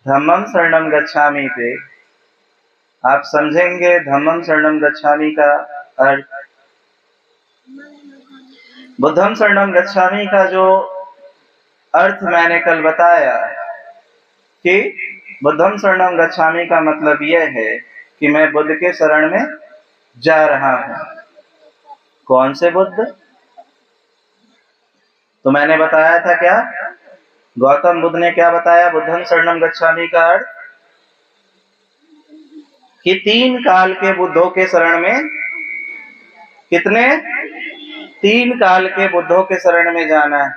धम्मं शरणं गच्छामि पे आप समझेंगे धम्मं शरणं गच्छामि का अर्थ। बुद्धं शरणं गच्छामि का जो अर्थ मैंने कल बताया कि बुद्धं शरणं गच्छामि का मतलब यह है कि मैं बुद्ध के शरण में जा रहा हूं। कौन से बुद्ध? तो मैंने बताया था क्या, गौतम बुद्ध ने क्या बताया बुद्धं शरणं गच्छामि का अर्थ, कि 3 काल के बुद्धों के शरण में, कितने? 3 काल के बुद्धों के शरण में जाना है।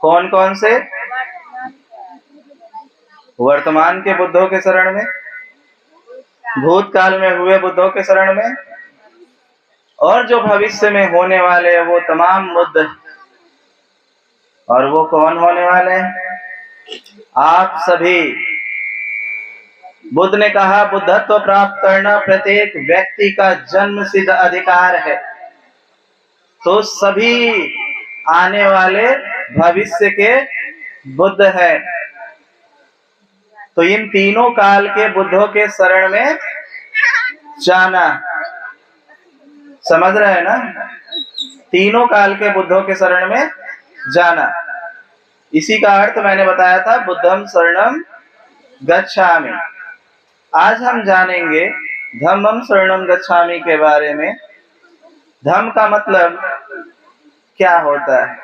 कौन कौन से? वर्तमान के बुद्धों के शरण में, भूतकाल में हुए बुद्धों के शरण में, और जो भविष्य में होने वाले वो तमाम बुद्ध। और वो कौन होने वाले हैं? आप सभी। बुद्ध ने कहा बुद्धत्व प्राप्त करना प्रत्येक व्यक्ति का जन्म सिद्ध अधिकार है। तो सभी आने वाले भविष्य के बुद्ध हैं। तो इन तीनों काल के बुद्धों के शरण में जाना, समझ रहे हैं ना? तीनों काल के बुद्धों के शरण में जाना, इसी का अर्थ मैंने बताया था बुद्धं शरणं गच्छामि। आज हम जानेंगे धम्मं शरणं गच्छामि के बारे में। धम्म का मतलब क्या होता है?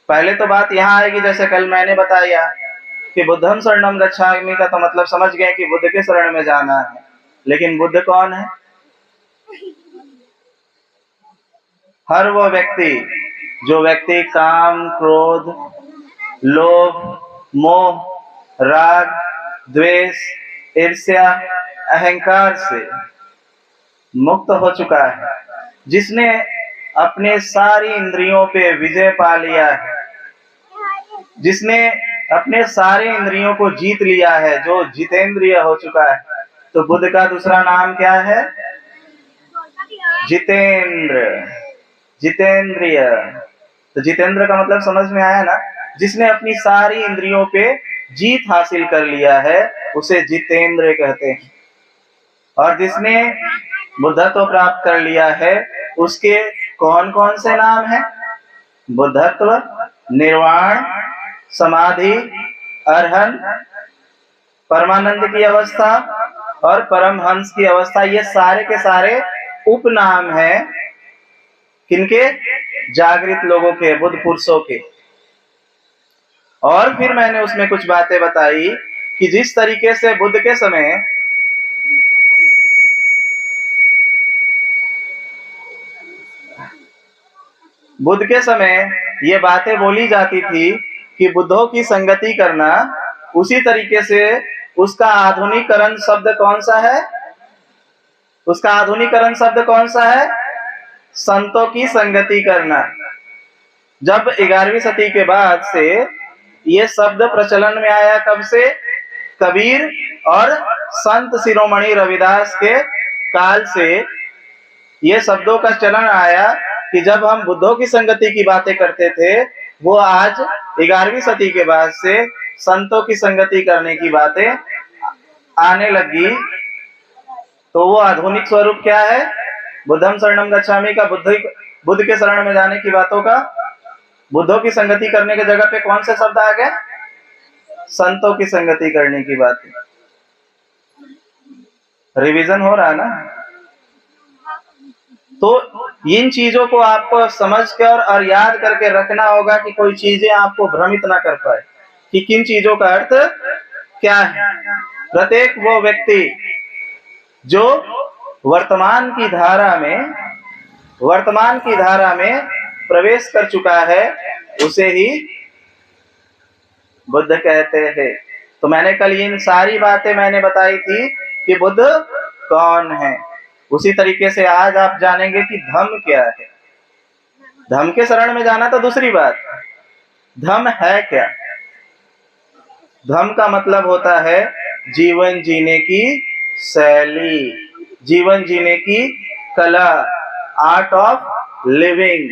पहले तो बात यहां आएगी, जैसे कल मैंने बताया कि बुद्धं शरणं गच्छामि का तो मतलब समझ गए कि बुद्ध के शरण में जाना है। लेकिन बुद्ध कौन है? हर वो व्यक्ति जो व्यक्ति काम, क्रोध, लोभ, मोह, राग, द्वेष, ईर्ष्या, अहंकार से मुक्त हो चुका है, जिसने अपने सारी इंद्रियों पे विजय पा लिया है, जिसने अपने सारे इंद्रियों को जीत लिया है, जो जितेंद्रिय हो चुका है। तो बुद्ध का दूसरा नाम क्या है? जितेंद्र, जितेंद्रिय। तो जितेंद्र का मतलब समझ में आया ना? जिसने अपनी सारी इंद्रियों पे जीत हासिल कर लिया है उसे जितेंद्र कहते हैं। और जिसने बुद्धत्व प्राप्त कर लिया है उसके कौन कौन से नाम हैं? बुद्धत्व, निर्वाण, समाधि, अरहंत, परमानंद की अवस्था और परमहंस की अवस्था। ये सारे के सारे उपनाम हैं किनके? जागृत लोगों के, बुद्ध पुरुषों के। और फिर मैंने उसमें कुछ बातें बताई कि जिस तरीके से बुद्ध के समय ये बातें बोली जाती थी कि बुद्धों की संगति करना, उसी तरीके से उसका आधुनिकरण शब्द कौन सा है? उसका आधुनिकरण शब्द कौन सा है? संतों की संगति करना। जब 11वीं सदी के बाद से ये शब्द प्रचलन में आया, कब से? कबीर और संत शिरोमणि रविदास के काल से ये शब्दों का चलन आया कि जब हम बुद्धों की संगति की बातें करते थे, वो आज 11वीं सदी के बाद से संतों की संगति करने की बातें आने लगी। तो वो आधुनिक स्वरूप क्या है? बुद्धं शरणं गच्छामि का बुद्ध के शरण में जाने की बातों का, बुद्धों की संगति करने के जगह पे कौन से शब्द आ गए? संतों की संगति करने की बातें। रिवीजन हो रहा है ना? तो इन चीजों को आपको समझकर और याद करके रखना होगा कि कोई चीजें आपको भ्रमित ना कर पाए कि किन चीजों का अर्थ क्या है। प्रत्येक वो व्यक्ति जो वर्तमान की धारा में प्रवेश कर चुका है उसे ही बुद्ध कहते हैं। तो मैंने कल इन सारी बातें मैंने बताई थी कि बुद्ध कौन है। उसी तरीके से आज आप जानेंगे कि धम्म क्या है। धम्म के शरण में जाना तो दूसरी बात, धम्म है क्या? धम्म का मतलब होता है जीवन जीने की शैली, जीवन जीने की कला, आर्ट ऑफ लिविंग।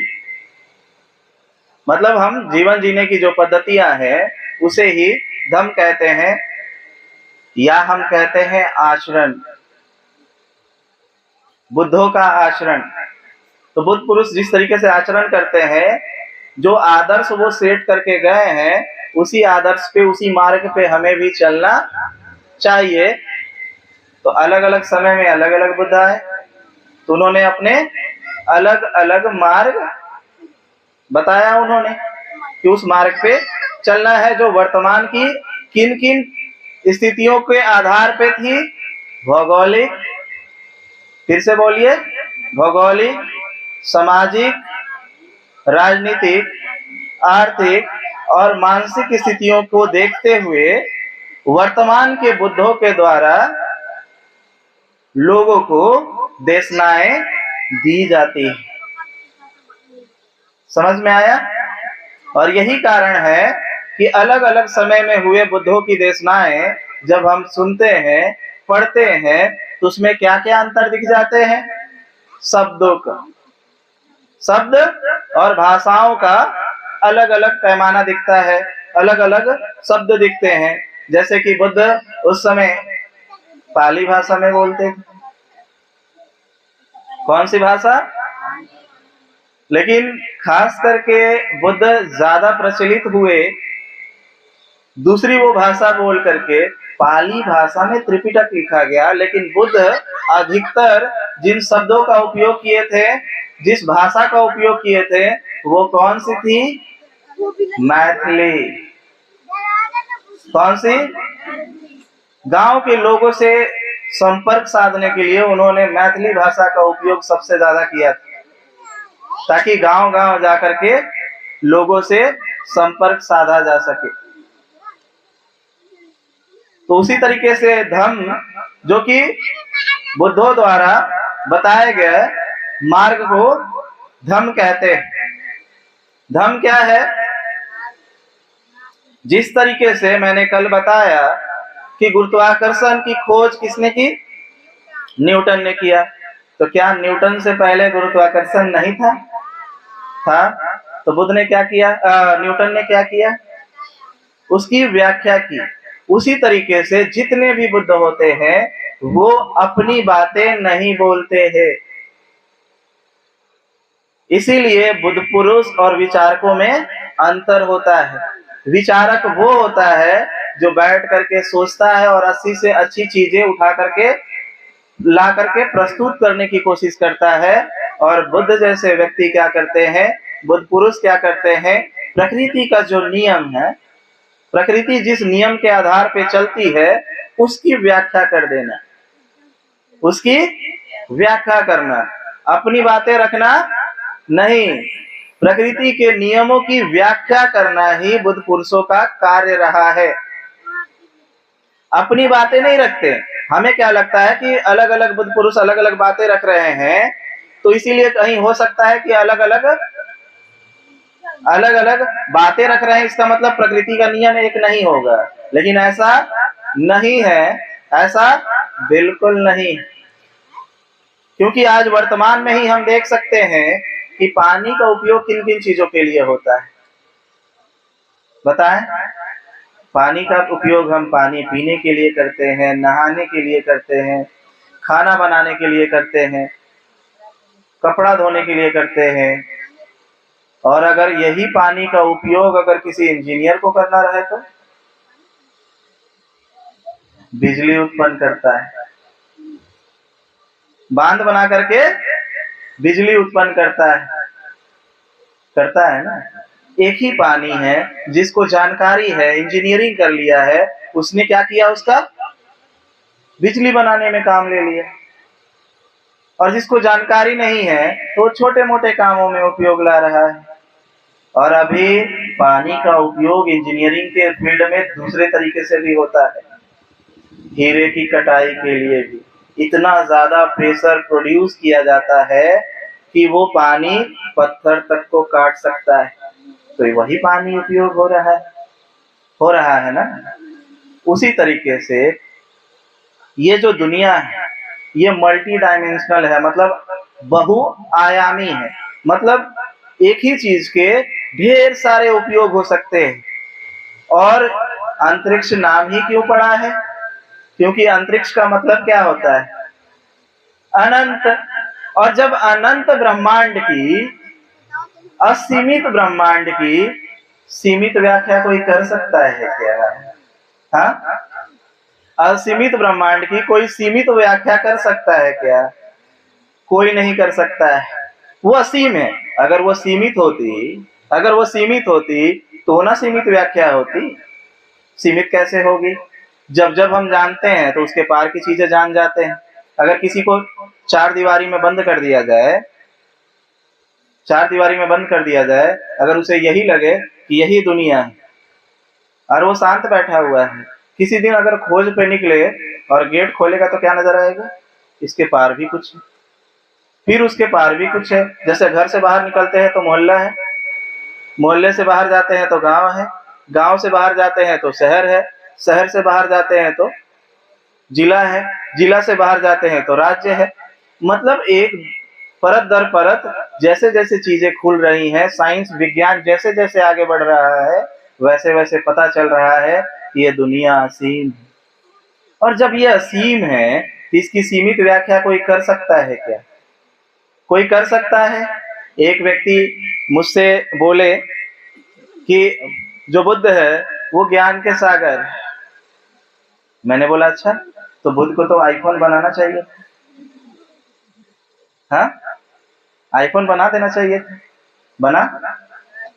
मतलब हम जीवन जीने की जो पद्धतियां हैं उसे ही धम कहते हैं, या हम कहते हैं आचरण, बुद्धों का आचरण। तो बुद्ध पुरुष जिस तरीके से आचरण करते हैं, जो आदर्श वो सेट करके गए हैं, उसी आदर्श पे, उसी मार्ग पे हमें भी चलना चाहिए। तो अलग अलग समय में अलग अलग बुद्ध आए, तो उन्होंने अपने अलग अलग मार्ग बताया उन्होंने कि उस मार्ग पे चलना है, जो वर्तमान की किन किन स्थितियों के आधार पे थी। भौगोलिक, फिर से बोलिए, भौगोलिक, सामाजिक, राजनीतिक, आर्थिक और मानसिक स्थितियों को देखते हुए वर्तमान के बुद्धों के द्वारा लोगों को देशनाएं दी जाती है। समझ में आया? और यही कारण है कि अलग अलग समय में हुए बुद्धों की देशनाएं जब हम सुनते हैं, पढ़ते हैं, तो उसमें क्या क्या अंतर दिख जाते हैं। शब्दों का, शब्द और भाषाओं का अलग अलग पैमाना दिखता है, अलग अलग शब्द दिखते हैं। जैसे कि बुद्ध उस समय पाली भाषा में बोलते थे। कौन सी भाषा? लेकिन खास करके बुद्ध ज्यादा प्रचलित हुए दूसरी वो भाषा बोल करके। पाली भाषा में त्रिपिटक लिखा गया, लेकिन बुद्ध अधिकतर जिन शब्दों का उपयोग किए थे, जिस भाषा का उपयोग किए थे, वो कौन सी थी? मैथिली। कौन सी? गांव के लोगों से संपर्क साधने के लिए उन्होंने मैथिली भाषा का उपयोग सबसे ज्यादा किया था, ताकि गांव गांव जाकर के लोगों से संपर्क साधा जा सके। तो उसी तरीके से धम्म, जो कि बुद्धों द्वारा बताए गए मार्ग को धम्म कहते हैं। धम्म क्या है? जिस तरीके से मैंने कल बताया कि गुरुत्वाकर्षण की खोज किसने की? न्यूटन ने किया। तो क्या न्यूटन से पहले गुरुत्वाकर्षण नहीं था? था। तो बुद्ध ने क्या किया? न्यूटन ने क्या किया? उसकी व्याख्या की। उसी तरीके से जितने भी बुद्ध होते हैं, वो अपनी बातें नहीं बोलते हैं। इसीलिए बुद्ध पुरुष और विचारकों में अंतर होता है। विचारक वो होता है जो बैठ करके सोचता है और अच्छी से अच्छी चीजें उठा करके ला करके प्रस्तुत करने की कोशिश करता है। और बुद्ध जैसे व्यक्ति क्या करते हैं? बुद्ध पुरुष क्या करते हैं? प्रकृति का जो नियम है, प्रकृति जिस नियम के आधार पे चलती है, उसकी व्याख्या कर देना, उसकी व्याख्या करना, अपनी बातें रखना नहीं। प्रकृति के नियमों की व्याख्या करना ही बुद्ध पुरुषों का कार्य रहा है। अपनी बातें नहीं रखते। हमें क्या लगता है कि अलग अलग बुद्ध पुरुष अलग अलग बातें रख रहे हैं, तो इसीलिए कहीं हो सकता है कि अलग अलग बातें रख रहे हैं, इसका मतलब प्रकृति का नियम एक नहीं होगा। लेकिन ऐसा नहीं है, ऐसा बिल्कुल नहीं। क्योंकि आज वर्तमान में ही हम देख सकते हैं कि पानी का उपयोग किन किन चीजों के लिए होता है। बताएं? पानी का उपयोग हम पानी पीने के लिए करते हैं, नहाने के लिए करते हैं, खाना बनाने के लिए करते हैं, कपड़ा धोने के लिए करते हैं। और अगर यही पानी का उपयोग अगर किसी इंजीनियर को करना रहे तो बिजली उत्पन्न करता है, बांध बना करके बिजली उत्पन्न करता है ना। एक ही पानी है, जिसको जानकारी है, इंजीनियरिंग कर लिया है, उसने क्या किया? उसका बिजली बनाने में काम ले लिया। और जिसको जानकारी नहीं है, तो छोटे मोटे कामों में उपयोग ला रहा है। और अभी पानी का उपयोग इंजीनियरिंग के फील्ड में दूसरे तरीके से भी होता है। हीरे की कटाई के लिए भी इतना ज्यादा प्रेशर प्रोड्यूस किया जाता है कि वो पानी पत्थर तक को काट सकता है। तो वही पानी उपयोग हो रहा है ना। उसी तरीके से ये जो दुनिया है, ये मल्टी डायमेंशनल है, मतलब बहुआयामी है। मतलब एक ही चीज के ढेर सारे उपयोग हो सकते हैं। और अंतरिक्ष नाम ही क्यों पड़ा है? क्योंकि अंतरिक्ष का मतलब क्या होता है? अनंत। और जब अनंत ब्रह्मांड की, असीमित ब्रह्मांड की सीमित व्याख्या कोई कर सकता है क्या? हाँ, असीमित ब्रह्मांड की कोई सीमित व्याख्या कर सकता है क्या? कोई नहीं कर सकता है। वो असीम है। अगर वो सीमित होती तो ना सीमित व्याख्या होती। सीमित कैसे होगी? जब जब हम जानते हैं तो उसके पार की चीजें जान जाते हैं। अगर किसी को चार दीवारी में बंद कर दिया जाए, अगर उसे यही लगे कि यही दुनिया है और वो शांत बैठा हुआ है, किसी दिन अगर खोज पे निकले और गेट खोलेगा तो क्या नजर आएगा? इसके पार भी कुछ है, फिर उसके पार भी कुछ है। जैसे घर से बाहर निकलते हैं तो मोहल्ला है, मोहल्ले से बाहर जाते हैं तो गांव है, गांव से बाहर जाते हैं तो शहर है, शहर से बाहर जाते हैं तो जिला है, जिला से बाहर जाते हैं तो राज्य है। मतलब एक परत दर परत जैसे जैसे चीजें खुल रही हैं, साइंस विज्ञान जैसे जैसे आगे बढ़ रहा है, वैसे वैसे पता चल रहा है कि ये दुनिया असीम है। और जब ये असीम है तो इसकी सीमित व्याख्या कोई कर सकता है क्या? कोई कर सकता है? एक व्यक्ति मुझसे बोले कि जो बुद्ध है वो ज्ञान के सागर है। मैंने बोला अच्छा, तो बुद्ध को तो आईफोन बनाना चाहिए, हाँ, आईफोन बना देना चाहिए। बना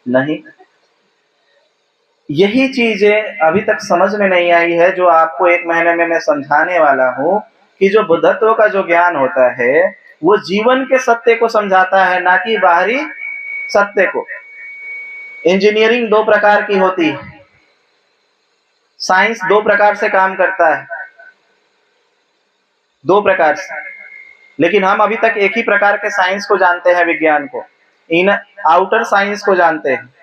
नहीं। यही चीजें अभी तक समझ में नहीं आई है, जो आपको एक महीने में मैं समझाने वाला हूं कि जो बुद्धत्व का जो ज्ञान होता है वो जीवन के सत्य को समझाता है, ना कि बाहरी सत्य को। इंजीनियरिंग दो प्रकार की होती है, साइंस दो प्रकार से काम करता है, दो प्रकार से। लेकिन हम अभी तक एक ही प्रकार के साइंस को जानते हैं, विज्ञान को, आउटर साइंस को जानते हैं।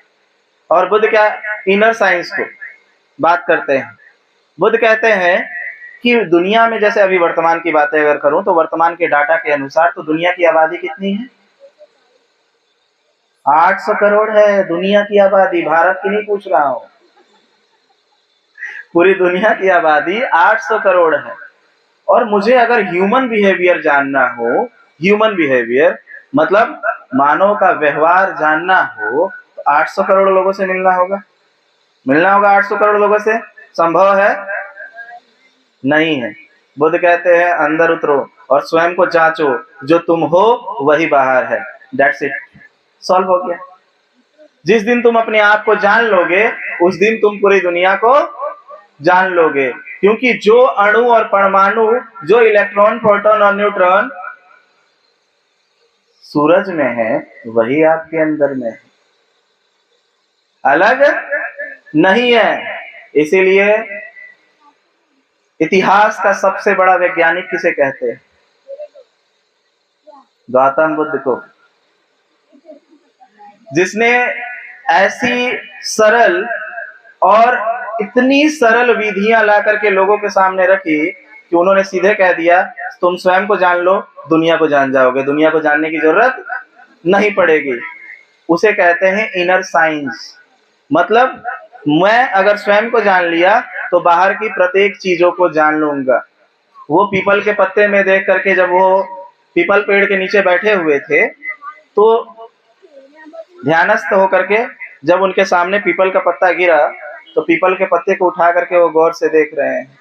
और बुद्ध क्या इनर साइंस को बात करते हैं। बुद्ध कहते हैं कि दुनिया में, जैसे अभी वर्तमान की बातें अगर करूं तो वर्तमान के डाटा के अनुसार तो दुनिया की आबादी कितनी है? 800 करोड़ है दुनिया की आबादी। भारत की नहीं पूछ रहा हूं, पूरी दुनिया की आबादी 800 करोड़ है। और मुझे अगर ह्यूमन बिहेवियर जानना हो, ह्यूमन बिहेवियर मतलब मानव का व्यवहार जानना हो, तो 800 करोड़ लोगों से मिलना होगा। 800 करोड़ लोगों से संभव है? नहीं है। बुद्ध कहते हैं अंदर उतरो और स्वयं को जांचो, जो तुम हो वही बाहर है। दैट्स इट, सॉल्व हो गया। जिस दिन तुम अपने आप को जान लोगे उस दिन तुम पूरी दुनिया को जान लोगे। क्योंकि जो अणु और परमाणु, जो इलेक्ट्रॉन, प्रोटॉन और न्यूट्रॉन सूरज में है, वही आपके अंदर में है, अलग नहीं है। इसीलिए इतिहास का सबसे बड़ा वैज्ञानिक किसे कहते हैं? गौतम बुद्ध को, जिसने ऐसी सरल और इतनी सरल विधियां ला करके लोगों के सामने रखी कि उन्होंने सीधे कह दिया तुम स्वयं को जान लो, दुनिया को जान जाओगे, दुनिया को जानने की जरूरत नहीं पड़ेगी। उसे कहते हैं इनर साइंस। मतलब मैं अगर स्वयं को जान लिया तो बाहर की प्रत्येक चीजों को जान लूंगा। वो पीपल के पत्ते में देख करके, जब वो पीपल पेड़ के नीचे बैठे हुए थे तो ध्यानस्थ होकर के जब उनके सामने पीपल का पत्ता गिरा तो पीपल के पत्ते को उठा करके वो गौर से देख रहे हैं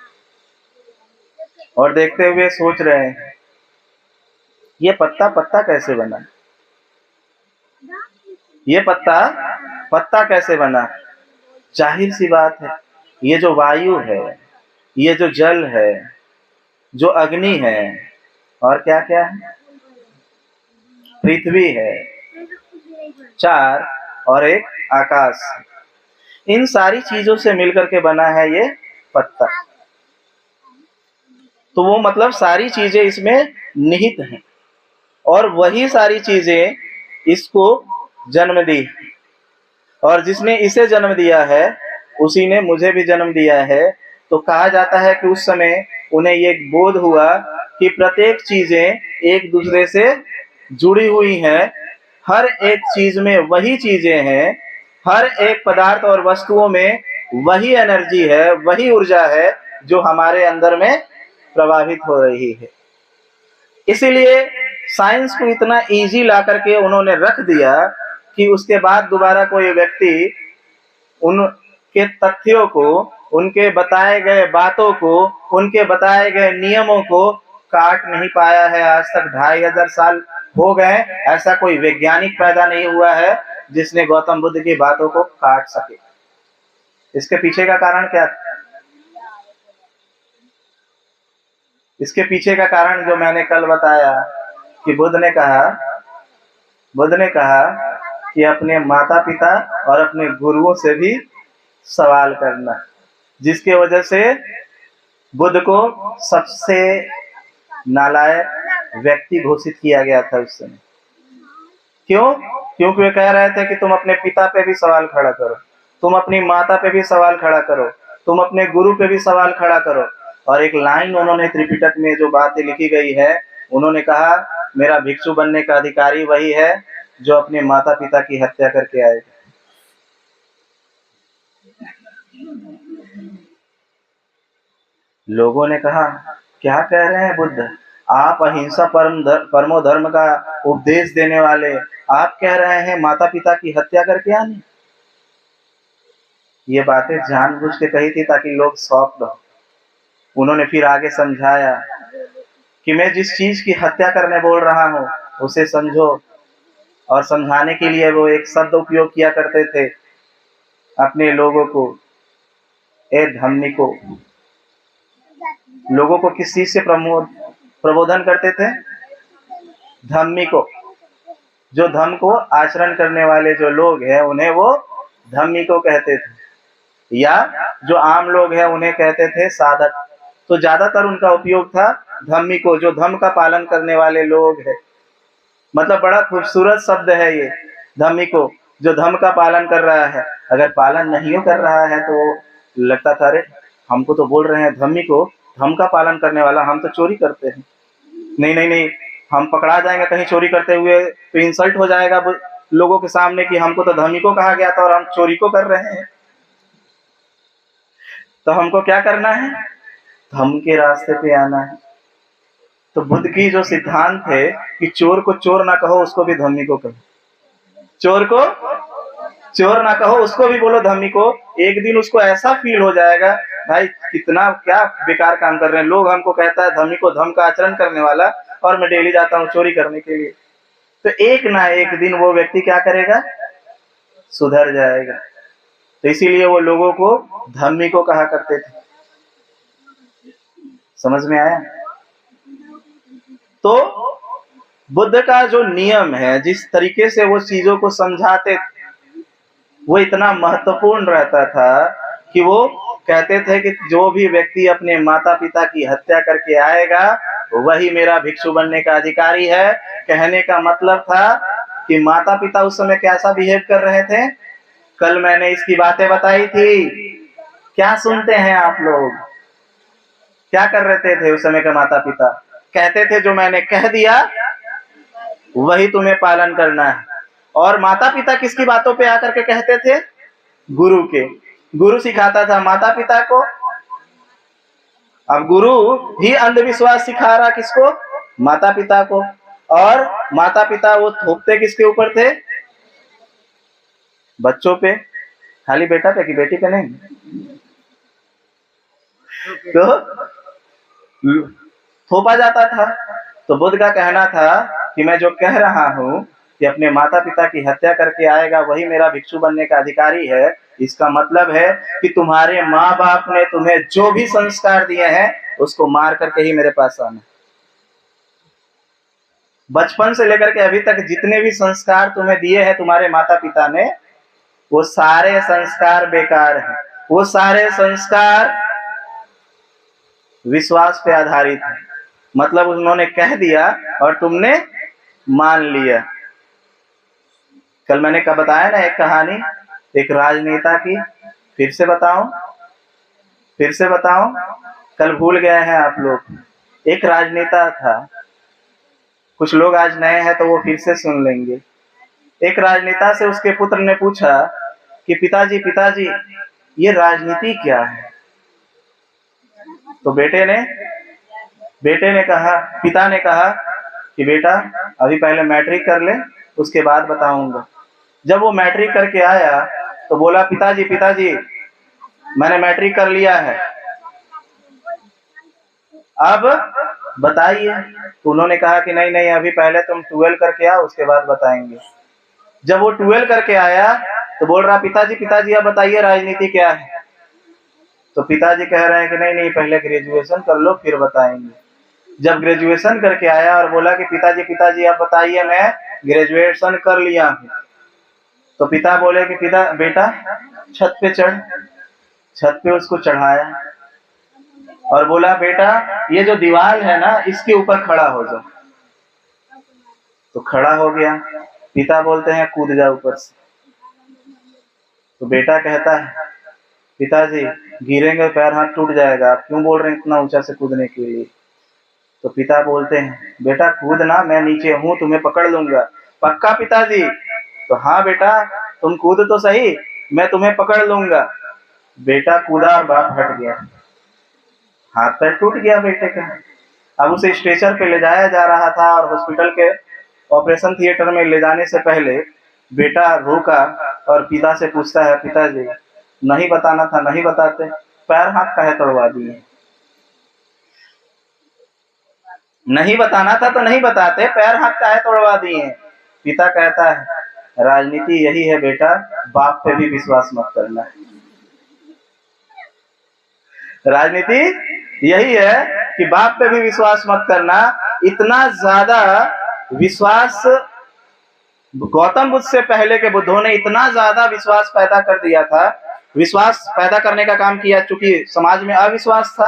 और देखते हुए सोच रहे हैं ये पत्ता पत्ता कैसे बना, ये पत्ता कैसे बना। जाहिर सी बात है, ये जो वायु है, ये जो जल है, जो अग्नि है, और क्या क्या है, पृथ्वी है, 4 और एक आकाश, इन सारी चीजों से मिलकर के बना है ये पत्ता। तो वो मतलब सारी चीजें इसमें निहित हैं और वही सारी चीजें इसको जन्म दी। और जिसने इसे जन्म दिया है उसी ने मुझे भी जन्म दिया है। तो कहा जाता है कि उस समय उन्हें ये बोध हुआ कि प्रत्येक चीजें एक दूसरे से जुड़ी हुई हैं, हर एक चीज में वही चीजें हैं, हर एक पदार्थ और वस्तुओं में वही एनर्जी है, वही ऊर्जा है जो हमारे अंदर में प्रवाहित हो रही है। इसीलिए साइंस को इतना इजी ला करके उन्होंने रख दिया कि उसके बाद दोबारा कोई व्यक्ति उनके तथ्यों को, उनके बताए गए बातों को, उनके बताए गए नियमों को काट नहीं पाया है। आज तक 2500 साल हो गए, ऐसा कोई वैज्ञानिक पैदा नहीं हुआ है जिसने गौतम बुद्ध की बातों को काट सके। इसके पीछे का कारण क्या था? इसके पीछे का कारण जो मैंने कल बताया कि बुद्ध ने कहा कि अपने माता पिता और अपने गुरुओं से भी सवाल करना, जिसके वजह से बुद्ध को सबसे नालायक व्यक्ति घोषित किया गया था उस समय। क्यों? क्योंकि वे कह रहे थे कि तुम अपने पिता पे भी सवाल खड़ा करो, तुम अपनी माता पे भी सवाल खड़ा करो, तुम अपने गुरु पे भी सवाल खड़ा करो। और एक लाइन उन्होंने त्रिपिटक में जो बातें लिखी गई है, उन्होंने कहा मेरा भिक्षु बनने का अधिकारी वही है जो अपने माता पिता की हत्या करके आएगा। लोगों ने कहा क्या कह रहे हैं बुद्ध, आप अहिंसा परमो धर्म का उपदेश देने वाले, आप कह रहे हैं माता पिता की हत्या करके आने। ये बातें जानबूझ के कही थी ताकि लोग शॉक्ड हो। उन्होंने फिर आगे समझाया कि मैं जिस चीज की हत्या करने बोल रहा हूँ उसे समझो। और समझाने के लिए वो एक शब्द उपयोग किया करते थे अपने लोगों को, ए धम्मिको। लोगों को किस चीज से प्रबोधन करते थे? धम्मिको। जो धम्म को आचरण करने वाले जो लोग हैं उन्हें वो धम्मिको कहते थे, या जो आम लोग हैं उन्हें कहते थे साधक। तो ज्यादातर उनका उपयोग था धम्मिको, जो धम्म का पालन करने वाले लोग हैं। मतलब बड़ा खूबसूरत शब्द है ये धम्मिको, जो धम्म का पालन कर रहा है। अगर पालन नहीं कर रहा है तो लगता था अरे हमको तो बोल रहे हैं धम्मिको, धम्म का पालन करने वाला, हम तो चोरी करते हैं। नहीं नहीं नहीं, हम पकड़ा जाएंगे कहीं चोरी करते हुए तो इंसल्ट हो जाएगा लोगों के सामने कि हमको तो धम्मिको कहा गया था और हम चोरी को कर रहे हैं। तो हमको क्या करना है? धम्म के रास्ते पे आना है। तो बुद्ध की जो सिद्धांत है कि चोर को चोर ना कहो, उसको भी धम्मिको कहो। चोर को चोर ना कहो, उसको भी बोलो धम्मिको। एक दिन उसको ऐसा फील हो जाएगा भाई कितना क्या बेकार काम कर रहे हैं लोग, हमको कहता है धम्मिको, धम्म का आचरण करने वाला, और मैं डेली जाता हूँ चोरी करने के लिए। तो एक ना एक दिन वो व्यक्ति क्या करेगा? सुधर जाएगा। तो इसीलिए वो लोगों को धम्मिको कहा करते थे। समझ में आया? तो बुद्ध का जो नियम है, जिस तरीके से वो चीजों को समझाते थे, वो इतना महत्वपूर्ण रहता था कि वो कहते थे कि जो भी व्यक्ति अपने माता पिता की हत्या करके आएगा वही मेरा भिक्षु बनने का अधिकारी है। कहने का मतलब था कि माता पिता उस समय कैसा बिहेव कर रहे थे। कल मैंने इसकी बातें बताई थी, क्या सुनते हैं आप लोग? क्या कर रहे थे उस समय के माता पिता? कहते थे जो मैंने कह दिया वही तुम्हें पालन करना है। और माता पिता किसकी बातों पे आकर के कहते थे? गुरु के। गुरु सिखाता था माता पिता को। अब गुरु ही अंधविश्वास सिखा रहा किसको? माता पिता को। और माता पिता वो थोपते किसके ऊपर थे? बच्चों पे। खाली बेटा पे कि बेटी पे नहीं। तो थोपा जाता था। तो बुद्ध का कहना था कि मैं जो कह रहा हूं कि अपने माता पिता की हत्या करके आएगा वही मेरा भिक्षु बनने का अधिकारी है, इसका मतलब है कि तुम्हारे माँ बाप ने तुम्हें जो भी संस्कार दिए हैं उसको मार करके ही मेरे पास आना। बचपन से लेकर के अभी तक जितने भी संस्कार तुम्हें दिए हैं तुम्हारे माता पिता ने, वो सारे संस्कार बेकार हैं। वो सारे संस्कार विश्वास पे आधारित है। मतलब उन्होंने कह दिया और तुमने मान लिया। कल मैंने कब बताया ना एक कहानी, एक राजनेता की। फिर से बताऊं, कल भूल गए हैं आप लोग। एक राजनेता था, कुछ लोग आज नए हैं तो वो फिर से सुन लेंगे। एक राजनेता से उसके पुत्र ने पूछा कि पिताजी ये राजनीति क्या है? तो बेटे ने कहा, पिता ने कहा कि बेटा अभी पहले मैट्रिक कर ले, उसके बाद बताऊंगा। जब वो मैट्रिक करके आया तो बोला, पिताजी मैंने मैट्रिक कर लिया है, अब बताइए। तो उन्होंने कहा कि नहीं अभी पहले तुम 12 करके आओ, उसके बाद बताएंगे। जब वो 12 करके आया तो बोल रहा, पिताजी अब बताइए राजनीति क्या है? तो पिताजी कह रहे हैं कि नहीं पहले ग्रेजुएशन कर लो फिर बताएंगे। जब ग्रेजुएशन करके आया और बोला कि पिताजी अब बताइए, मैं ग्रेजुएशन कर लिया हूँ। तो पिता बोले कि बेटा छत पे चढ़। छत पे उसको चढ़ाया और बोला, बेटा ये जो दीवार है ना, इसके ऊपर खड़ा हो जा। तो खड़ा हो गया। पिता बोलते हैं कूद जा ऊपर से। तो बेटा कहता है, पिताजी गिरेंगे पैर हाथ टूट जाएगा, आप क्यों बोल रहे हैं इतना ऊंचा से कूदने के लिए? तो पिता बोलते हैं, बेटा कूदना, मैं नीचे हूं, तुम्हें पकड़ लूंगा। पक्का पिताजी? तो हाँ बेटा तुम कूद तो सही, मैं तुम्हें पकड़ लूंगा। बेटा कूदा और बाप हट गया, हाथ पैर टूट गया बेटे का। अब उसे स्ट्रेचर पे ले जाया जा रहा था और हॉस्पिटल के ऑपरेशन थिएटर में ले जाने से पहले बेटा रोका और पिता से पूछता है, पिताजी नहीं बताना था नहीं बताते, पैर हाथ काहे तोड़वा दिए? नहीं बताना था तो नहीं बताते, पैर हाथ काहे तोड़वा दिए? पिता कहता है, राजनीति यही है बेटा, बाप पे भी विश्वास मत करना। राजनीति यही है कि बाप पे भी विश्वास मत करना। इतना ज्यादा विश्वास गौतम बुद्ध से पहले के बुद्धों ने इतना ज्यादा विश्वास पैदा कर दिया था, विश्वास पैदा करने का काम किया। चूंकि समाज में अविश्वास था,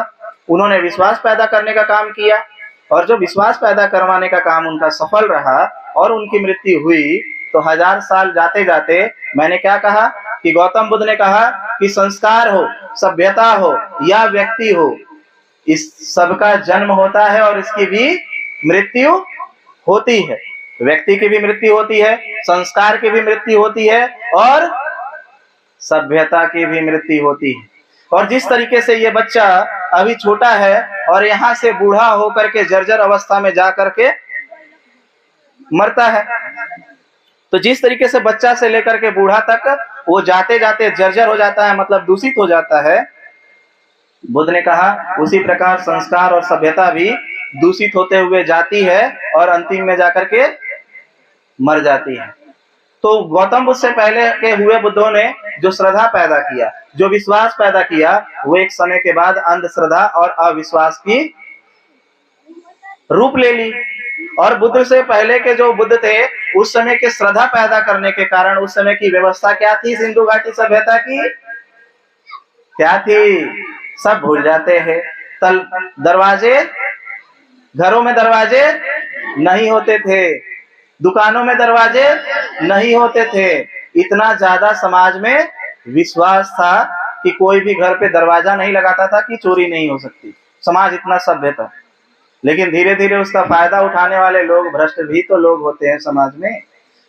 उन्होंने विश्वास पैदा करने का काम किया और जो विश्वास पैदा करवाने का काम उनका सफल रहा और उनकी मृत्यु हुई। तो 1000 साल जाते जाते मैंने क्या कहा कि गौतम बुद्ध ने कहा कि संस्कार हो, सभ्यता हो या व्यक्ति हो, इस सबका जन्म होता है और इसकी भी मृत्यु होती है। व्यक्ति की भी मृत्यु होती है, संस्कार की भी मृत्यु होती है और सभ्यता की भी मृत्यु होती है। और जिस तरीके से ये बच्चा अभी छोटा है और यहाँ से बूढ़ा होकर के जर्जर अवस्था में जा करके मरता है, तो जिस तरीके से बच्चा से लेकर के बूढ़ा तक वो जाते जाते जर्जर हो जाता है, मतलब दूषित हो जाता है, बुद्ध ने कहा उसी प्रकार संस्कार और सभ्यता भी दूषित होते हुए जाती है और अंतिम में जाकर के मर जाती है। तो गौतम बुद्ध से पहले के हुए बुद्धों ने जो श्रद्धा पैदा किया, जो विश्वास पैदा किया, वो एक समय के बाद अंधश्रद्धा और अविश्वास की रूप ले ली। और बुद्ध से पहले के जो बुद्ध थे, उस समय के श्रद्धा पैदा करने के कारण उस समय की व्यवस्था क्या थी? सिंधु घाटी सभ्यता की क्या थी? सब भूल जाते हैं। दरवाजे, घरों में दरवाजे नहीं होते थे, दुकानों में दरवाजे नहीं होते थे। इतना ज्यादा समाज में विश्वास था कि कोई भी घर पे दरवाजा नहीं लगाता था कि चोरी नहीं हो सकती। समाज इतना सभ्य था। लेकिन धीरे धीरे उसका फायदा उठाने वाले लोग, भ्रष्ट भी तो लोग होते हैं समाज में,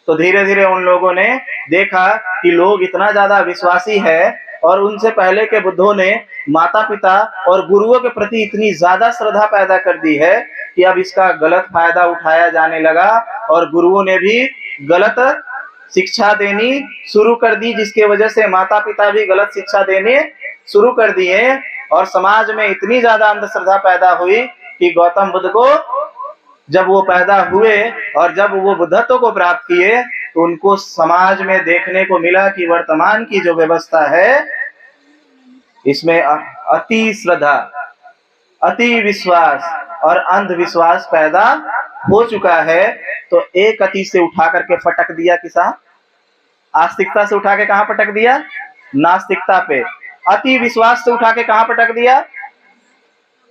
तो धीरे धीरे उन लोगों ने देखा कि लोग इतना ज्यादा विश्वासी है और उनसे पहले के बुद्धों ने माता पिता और गुरुओं के प्रति इतनी ज्यादा श्रद्धा पैदा कर दी है कि अब इसका गलत फायदा उठाया जाने लगा और गुरुओं ने भी गलत शिक्षा देनी शुरू कर दी, जिसके वजह से माता पिता भी गलत शिक्षा देने शुरू कर दिए और समाज में इतनी ज्यादा अंधश्रद्धा पैदा हुई कि गौतम बुद्ध को जब वो पैदा हुए और जब वो बुद्धत्व को प्राप्त किए तो उनको समाज में देखने को मिला कि वर्तमान की जो व्यवस्था है इसमें अति श्रद्धा, अति विश्वास और अंधविश्वास पैदा हो चुका है। तो एक अति से उठा करके फटक दिया किसा? आस्तिकता से उठा के कहां पटक दिया? नास्तिकता पे। अति विश्वास से उठा के कहां पटक दिया?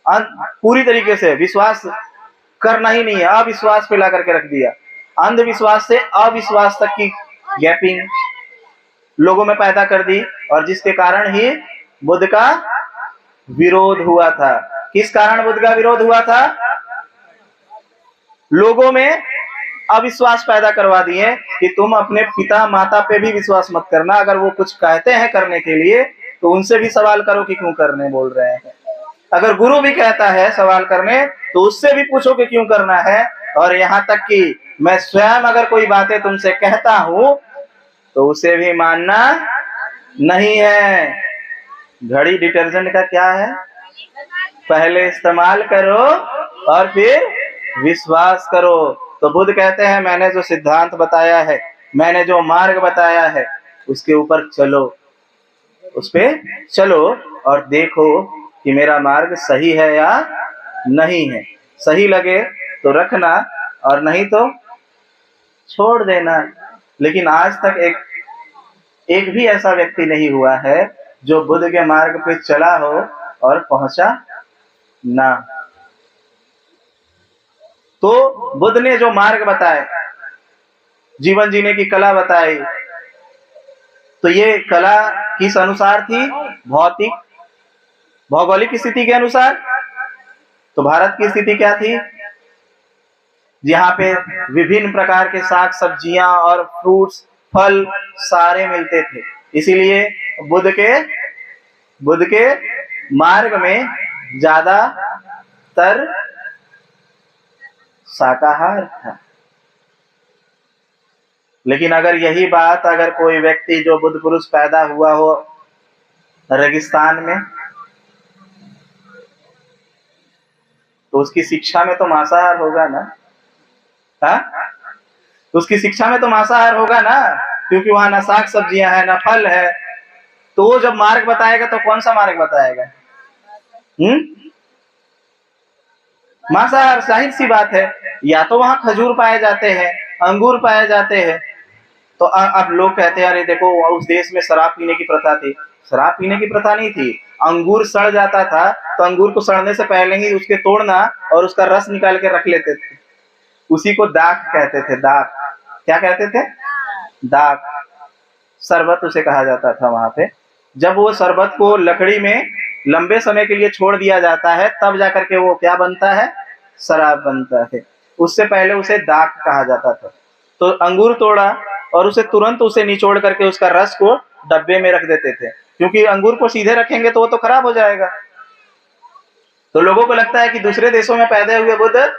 पूरी तरीके से विश्वास करना ही नहीं है, अविश्वास पे ला करके रख दिया। अंधविश्वास से अविश्वास तक की गैपिंग लोगों में पैदा कर दी और जिसके कारण ही बुद्ध का विरोध हुआ था। किस कारण बुद्ध का विरोध हुआ था? लोगों में अविश्वास पैदा करवा दिए कि तुम अपने पिता माता पे भी विश्वास मत करना, अगर वो कुछ कहते हैं करने के लिए तो उनसे भी सवाल करो कि क्यों करने बोल रहे हैं। अगर गुरु भी कहता है सवाल करने तो उससे भी पूछो कि क्यों करना है। और यहाँ तक कि मैं स्वयं अगर कोई बातें तुमसे कहता हूं तो उसे भी मानना नहीं है। घड़ी डिटर्जेंट का क्या है, पहले इस्तेमाल करो और फिर विश्वास करो। तो बुद्ध कहते हैं मैंने जो सिद्धांत बताया है, मैंने जो मार्ग बताया है, उसके ऊपर चलो, उस पे चलो और देखो कि मेरा मार्ग सही है या नहीं है। सही लगे तो रखना और नहीं तो छोड़ देना। लेकिन आज तक एक भी ऐसा व्यक्ति नहीं हुआ है जो बुद्ध के मार्ग पे चला हो और पहुंचा ना। तो बुद्ध ने जो मार्ग बताए, जीवन जीने की कला बताई, तो ये कला किस अनुसार थी? भौतिक भौगोलिक स्थिति के अनुसार। तो भारत की स्थिति क्या थी? यहाँ पे विभिन्न प्रकार के साग सब्जियां और फ्रूट्स फल सारे मिलते थे। इसीलिए बुद्ध के मार्ग में ज्यादातर शाकाहार था। लेकिन अगर यही बात अगर कोई व्यक्ति जो बुद्ध पुरुष पैदा हुआ हो रेगिस्तान में, तो उसकी शिक्षा में तो मांसाहार होगा ना। हाँ, उसकी शिक्षा में तो मांसाहार होगा ना, क्योंकि वहां ना साग सब्जियां है ना फल है। तो वो जब मार्ग बताएगा तो कौन सा मार्ग बताएगा? मांसाहार। जाहिर सी बात है, या तो वहां खजूर पाए जाते हैं, अंगूर पाए जाते हैं। तो अब लोग कहते हैं अरे देखो उस देश में शराब पीने की प्रथा थी। शराब पीने की प्रथा नहीं थी, अंगूर सड़ जाता था तो अंगूर को सड़ने से पहले ही उसके तोड़ना और उसका रस निकाल के रख लेते थे। उसी को दाक कहते थे। दाक क्या कहते थे? दाक। शरबत उसे कहा जाता था वहां पे। जब वो शरबत को लकड़ी में लंबे समय के लिए छोड़ दिया जाता है तब जाकर के वो क्या बनता है? शराब बनता है। उससे पहले उसे दाक कहा जाता था। तो अंगूर तोड़ा और उसे तुरंत उसे निचोड़ करके उसका रस को डब्बे में रख देते थे, क्योंकि अंगूर को सीधे रखेंगे तो वो तो खराब हो जाएगा। तो लोगों को लगता है कि दूसरे देशों में पैदा हुए बुद्ध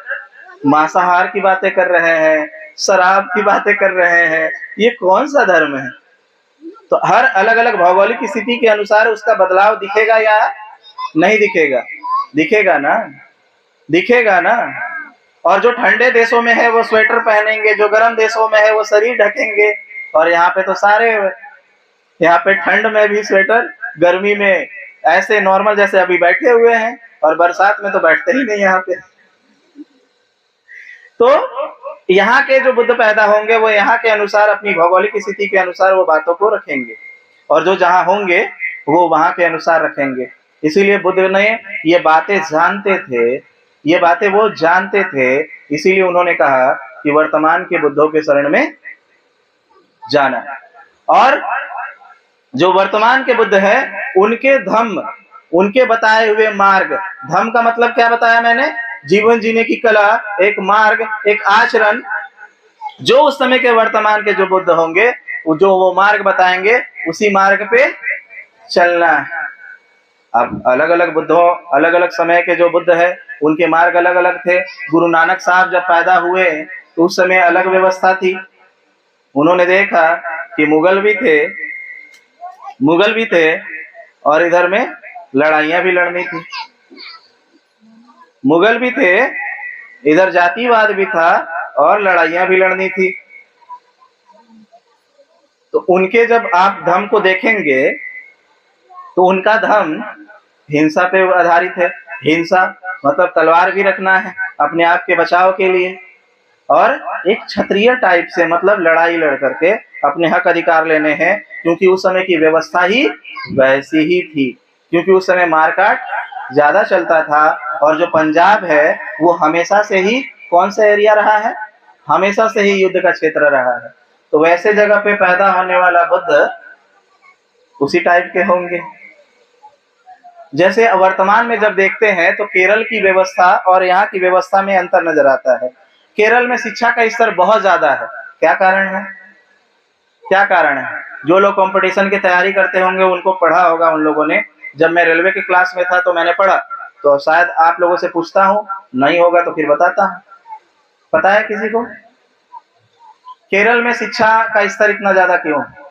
मांसाहार की बातें कर रहे हैं, शराब की बातें कर रहे हैं, ये कौन सा धर्म है? तो हर अलग अलग भौगोलिक स्थिति के अनुसार उसका बदलाव दिखेगा या नहीं दिखेगा? दिखेगा ना, दिखेगा ना। और जो ठंडे देशों में है वो स्वेटर पहनेंगे, जो गर्म देशों में है वो शरीर ढकेंगे। और यहाँ पे तो सारे, यहाँ पे ठंड में भी स्वेटर, गर्मी में ऐसे नॉर्मल जैसे अभी बैठे हुए हैं, और बरसात में तो बैठते ही नहीं यहाँ पे। तो यहाँ के जो बुद्ध पैदा होंगे वो यहाँ के अनुसार, अपनी भौगोलिक स्थिति के अनुसार वो बातों को रखेंगे, और जो जहाँ होंगे वो वहां के अनुसार रखेंगे। इसीलिए बुद्ध ने ये बातें जानते थे, ये बातें वो जानते थे। इसीलिए उन्होंने कहा कि वर्तमान के बुद्धों के शरण में जाना। और जो वर्तमान के बुद्ध है उनके धम्म, उनके बताए हुए मार्ग, धम्म का मतलब क्या बताया मैंने? जीवन जीने की कला, एक मार्ग, एक आचरण, जो उस समय के वर्तमान के जो बुद्ध होंगे जो वो मार्ग बताएंगे उसी मार्ग पे चलना है। अब अलग अलग बुद्धों, अलग अलग समय के जो बुद्ध है उनके मार्ग अलग अलग थे। गुरु नानक साहब जब पैदा हुए तो उस समय अलग व्यवस्था थी। उन्होंने देखा कि मुगल भी थे और इधर में लड़ाइयां भी लड़नी थी। मुगल भी थे, इधर जातिवाद भी था और लड़ाइयां भी लड़नी थी। तो उनके जब आप धर्म को देखेंगे तो उनका धर्म हिंसा पे आधारित है। हिंसा मतलब तलवार भी रखना है अपने आप के बचाव के लिए, और एक क्षत्रिय टाइप से मतलब लड़ाई लड़ करके अपने हक अधिकार लेने हैं, क्योंकि उस समय की व्यवस्था ही वैसी ही थी। क्योंकि उस समय मारकाट ज्यादा चलता था, और जो पंजाब है वो हमेशा से ही कौन सा एरिया रहा है? हमेशा से ही युद्ध का क्षेत्र रहा है। तो वैसे जगह पे पैदा होने वाला बुद्ध उसी टाइप के होंगे। जैसे वर्तमान में जब देखते हैं तो केरल की व्यवस्था और यहाँ की व्यवस्था में अंतर नजर आता है। केरल में शिक्षा का स्तर बहुत ज्यादा है। क्या कारण है? क्या कारण है? जो लोग कंपटीशन की तैयारी करते होंगे उनको पढ़ा होगा उन लोगों ने। जब मैं रेलवे की क्लास में था तो मैंने पढ़ा, तो शायद आप लोगों से पूछता हूँ, नहीं होगा तो फिर बताता हूँ। पता है किसी को केरल में शिक्षा का स्तर इतना ज्यादा क्यों है?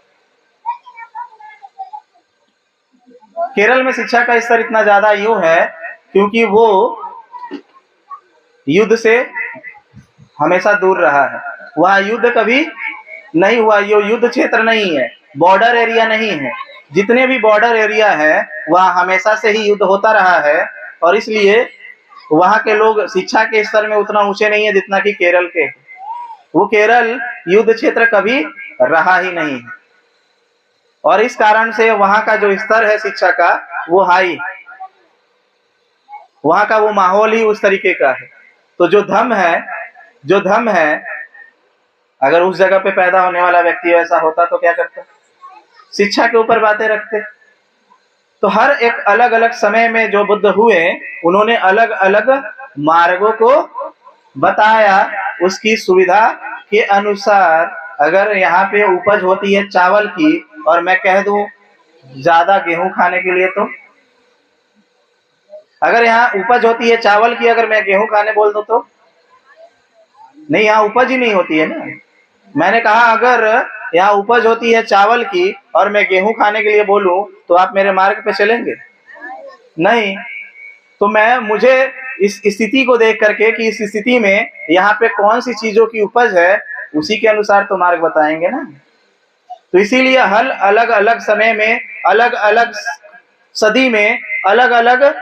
केरल में शिक्षा का स्तर इतना ज्यादा यूं है क्योंकि वो युद्ध से हमेशा दूर रहा है। वहां युद्ध कभी नहीं हुआ, ये युद्ध क्षेत्र नहीं है, बॉर्डर एरिया नहीं है। जितने भी बॉर्डर एरिया है वहां हमेशा से ही युद्ध होता रहा है, और इसलिए वहां के लोग शिक्षा के स्तर में उतना ऊंचे नहीं है जितना कि केरल के। वो केरल युद्ध क्षेत्र कभी रहा ही नहीं है, और इस कारण से वहां का जो स्तर है शिक्षा का वो हाई, वहां का वो माहौल ही उस तरीके का है। तो जो धम है अगर उस जगह पे पैदा होने वाला व्यक्ति ऐसा होता तो क्या करता? शिक्षा के ऊपर बातें रखते। तो हर एक अलग अलग समय में जो बुद्ध हुए उन्होंने अलग अलग मार्गों को बताया उसकी सुविधा के अनुसार। अगर यहाँ पे उपज होती है चावल की और मैं कह दूं ज्यादा गेहूं खाने के लिए, तो अगर यहाँ उपज होती है चावल की, अगर मैं गेहूं खाने बोल दूं तो नहीं, यहाँ उपज ही नहीं होती है ना। मैंने कहा अगर यहाँ उपज होती है चावल की और मैं गेहूं खाने के लिए बोलूं तो आप मेरे मार्ग पे चलेंगे? नहीं। तो मुझे इस स्थिति को देख करके कि इस स्थिति में यहाँ पे कौन सी चीजों की उपज है उसी के अनुसार तो मार्ग बताएंगे ना। तो इसीलिए हर अलग अलग समय में, अलग अलग सदी में, अलग अलग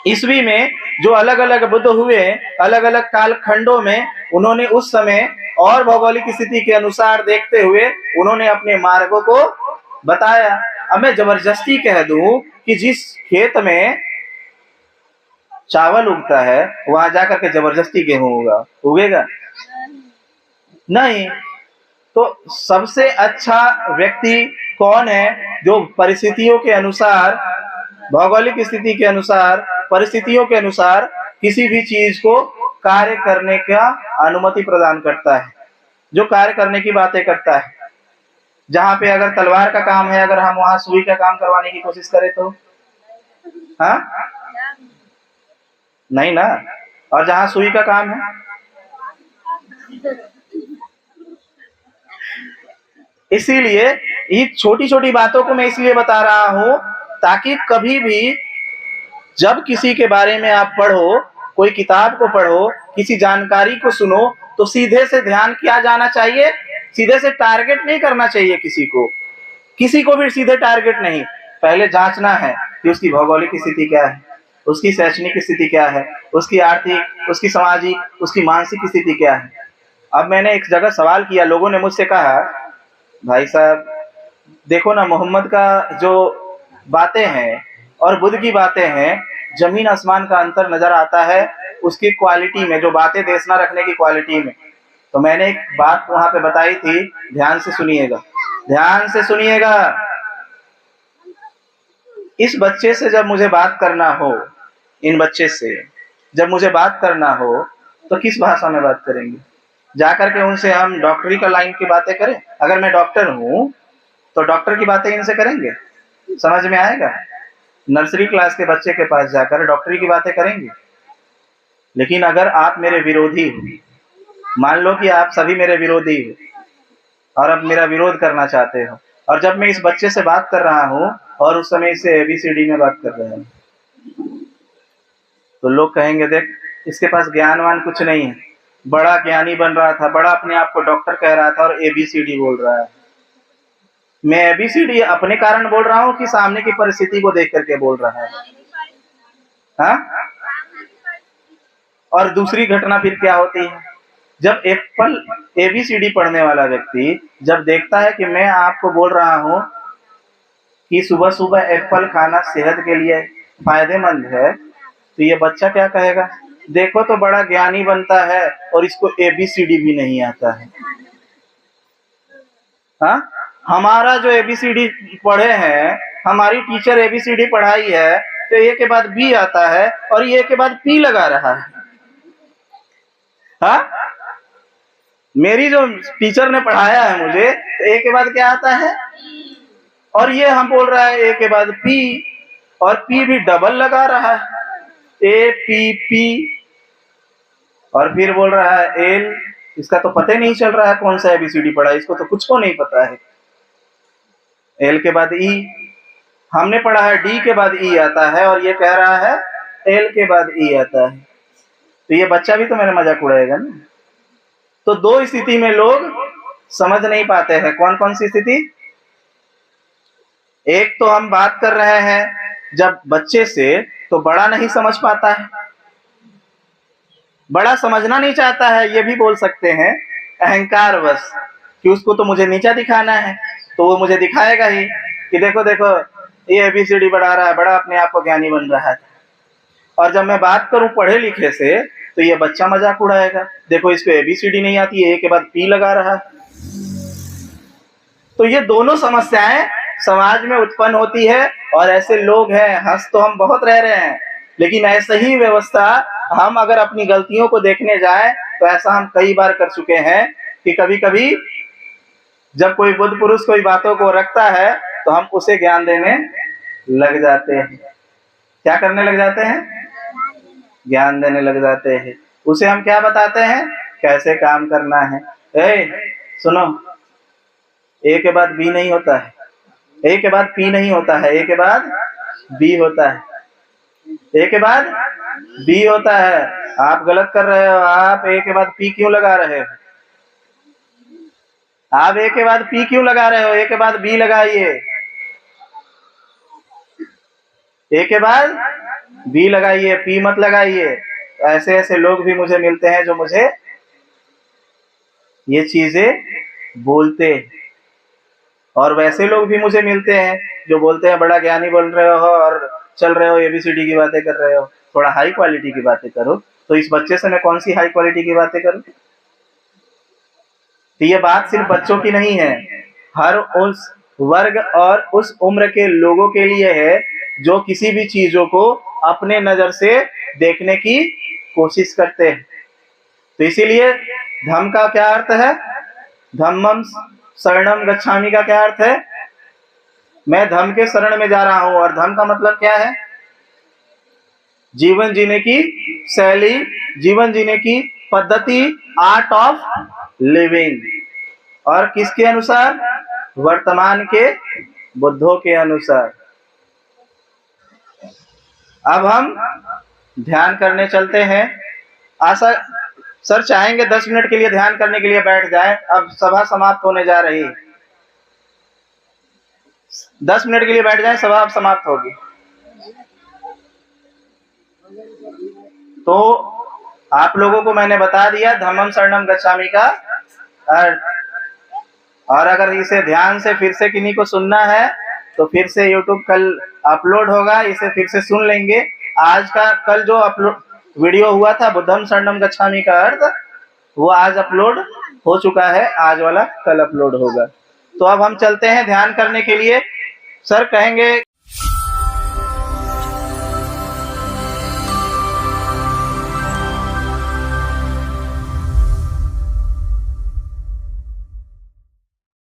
ईस्वी में जो अलग अलग बुद्ध हुए, अलग अलग काल खंडों में उन्होंने उस समय और भौगोलिक स्थिति के अनुसार देखते हुए उन्होंने अपने मार्गों को बताया। अब मैं जबरदस्ती कह दूं कि जिस खेत में चावल उगता है वहां जाकर के जबरदस्ती गेहूं उगेगा? नहीं। तो सबसे अच्छा व्यक्ति कौन है? जो परिस्थितियों के अनुसार, भौगोलिक स्थिति के अनुसार, परिस्थितियों के अनुसार किसी भी चीज को कार्य करने का अनुमति प्रदान करता है, जो कार्य करने की बातें करता है। जहां पे अगर तलवार का काम है, अगर हम वहां सुई का काम करवाने की कोशिश करें तो हाँ नहीं ना। और जहां सुई का काम है, इसीलिए ये छोटी छोटी बातों को मैं इसलिए बता रहा हूं ताकि कभी भी जब किसी के बारे में आप पढ़ो, कोई किताब को पढ़ो, किसी जानकारी को सुनो, तो सीधे से ध्यान किया जाना चाहिए, सीधे से टारगेट नहीं करना चाहिए किसी को भी सीधे टारगेट नहीं। पहले जांचना है कि उसकी भौगोलिक स्थिति क्या है, उसकी शैक्षणिक स्थिति क्या है, उसकी आर्थिक, उसकी सामाजिक, उसकी मानसिक स्थिति क्या है। अब मैंने एक जगह सवाल किया, लोगों ने मुझसे कहा भाई साहब देखो ना, मोहम्मद का जो बातें हैं और बुद्ध की बातें हैं, जमीन आसमान का अंतर नजर आता है उसकी क्वालिटी में, जो बातें देशना रखने की क्वालिटी में। तो मैंने एक बात वहां पे बताई थी, ध्यान से सुनिएगा, ध्यान से सुनिएगा। इस बच्चे से जब मुझे बात करना हो, इन बच्चे से जब मुझे बात करना हो तो किस भाषा में बात करेंगे? जाकर के उनसे हम डॉक्टरी का लाइन की बातें करें? अगर मैं डॉक्टर हूं तो डॉक्टर की बातें इनसे करेंगे? समझ में आएगा? नर्सरी क्लास के बच्चे के पास जाकर डॉक्टरी की बातें करेंगे? लेकिन अगर आप मेरे विरोधी हो, मान लो कि आप सभी मेरे विरोधी हो और अब मेरा विरोध करना चाहते हो, और जब मैं इस बच्चे से बात कर रहा हूं और उस समय इसे ABCD में बात कर रहे हैं, तो लोग कहेंगे देख इसके पास ज्ञानवान कुछ नहीं है, बड़ा ज्ञानी बन रहा था, बड़ा अपने आप को डॉक्टर कह रहा था और ABCD बोल रहा है। मैं ABCD अपने कारण बोल रहा हूँ कि सामने की परिस्थिति को देख करके बोल रहा है? हाँ? और दूसरी घटना फिर क्या होती है, जब एप्पल ABCD पढ़ने वाला व्यक्ति जब देखता है कि मैं आपको बोल रहा हूं कि सुबह सुबह एप्पल खाना सेहत के लिए फायदेमंद है, तो ये बच्चा क्या कहेगा? देखो तो बड़ा ज्ञानी बनता है और इसको ABCD भी नहीं आता है। हाँ? हमारा जो ABCD पढ़े हैं, हमारी टीचर ABCD पढ़ाई है, तो A के बाद B आता है और A के बाद P लगा रहा है। हाँ? मेरी जो टीचर ने पढ़ाया है मुझे, तो ए के बाद क्या आता है, और ये हम बोल रहा है ए के बाद पी, और पी भी डबल लगा रहा है, ए पी पी, और फिर बोल रहा है एल। इसका तो पता ही नहीं चल रहा है कौन सा एबीसीडी पढ़ा, इसको तो कुछ को नहीं पता है। एल के बाद ई, हमने पढ़ा है डी के बाद ई आता है, और ये कह रहा है एल के बाद ई आता है। तो ये बच्चा भी तो मेरा मजाक उड़ाएगा ना। तो दो स्थिति में लोग समझ नहीं पाते हैं। कौन कौन सी स्थिति? एक तो हम बात कर रहे हैं जब बच्चे से, तो बड़ा नहीं समझ पाता है, बड़ा समझना नहीं चाहता है, ये भी बोल सकते हैं अहंकार वश, कि उसको तो मुझे नीचा दिखाना है, तो वो मुझे दिखाएगा ही कि देखो देखो ये एबीसीडी बढ़ा रहा है, बड़ा अपने आप को ज्ञानी बन रहा है। और जब मैं बात करूं पढ़े लिखे से, तो ये बच्चा मजाक उड़ाएगा, देखो इसको एबीसीडी नहीं आती है, ए के बाद पी लगा रहा है। तो ये दोनों समस्याएं समाज में उत्पन्न होती है, और ऐसे लोग हैं, हंस तो हम बहुत रह रहे हैं, लेकिन ऐसे ही व्यवस्था हम अगर अपनी गलतियों को देखने जाएं, तो ऐसा हम कई बार कर चुके हैं कि कभी कभी जब कोई बुद्ध पुरुष कोई बातों को रखता है, तो हम उसे ज्ञान देने लग जाते हैं। क्या करने लग जाते हैं? ज्ञान देने लग जाते हैं। उसे हम क्या बताते हैं? कैसे काम करना है। सुनो, ए के बाद बी नहीं होता है, ए के बाद पी नहीं होता है, ए के बाद बी होता है, ए के बाद बी होता है। आप गलत कर रहे हो, आप ए के बाद पी क्यों लगा रहे हो? आप ए के बाद पी क्यों लगा रहे हो? ए के बाद बी लगाइए, ए के बाद बी लगाइए, पी मत लगाइए। ऐसे ऐसे लोग भी मुझे मिलते हैं जो मुझे ये चीजें बोलते हैं, और वैसे लोग भी मुझे मिलते हैं जो बोलते हैं बड़ा ज्ञानी बन रहे हो और चल रहे हो एबीसीडी की बातें कर रहे हो, थोड़ा हाई क्वालिटी की बातें करो। तो इस बच्चे से मैं कौन सी हाई क्वालिटी की बातें करूं? तो ये बात सिर्फ बच्चों की नहीं है, हर उस वर्ग और उस उम्र के लोगों के लिए है जो किसी भी चीजों को अपने नजर से देखने की कोशिश करते हैं। तो इसीलिए धम्म का क्या अर्थ है? धम्मम शरणम गच्छामि का क्या अर्थ है? मैं धम्म के शरण में जा रहा हूं। और धम्म का मतलब क्या है? जीवन जीने की शैली, जीवन जीने की पद्धति, आर्ट ऑफ लिविंग। और किसके अनुसार? वर्तमान के बुद्धों के अनुसार। अब हम ध्यान करने चलते हैं। आशा सर चाहेंगे 10 मिनट के लिए ध्यान करने के लिए बैठ जाएं। अब सभा समाप्त होने जा रही है, 10 मिनट के लिए बैठ जाएं, सभा अब समाप्त होगी। तो आप लोगों को मैंने बता दिया धम्मम शरणम गच्छामि का अर्थ। और अगर इसे ध्यान से फिर से किन्हीं को सुनना है, तो फिर से YouTube कल अपलोड होगा, इसे फिर से सुन लेंगे। आज का कल जो अपलोड वीडियो हुआ था बुद्धम शरणम गच्छामि का अर्थ, वो आज अपलोड हो चुका है, आज वाला कल अपलोड होगा। तो अब हम चलते हैं ध्यान करने के लिए। सर कहेंगे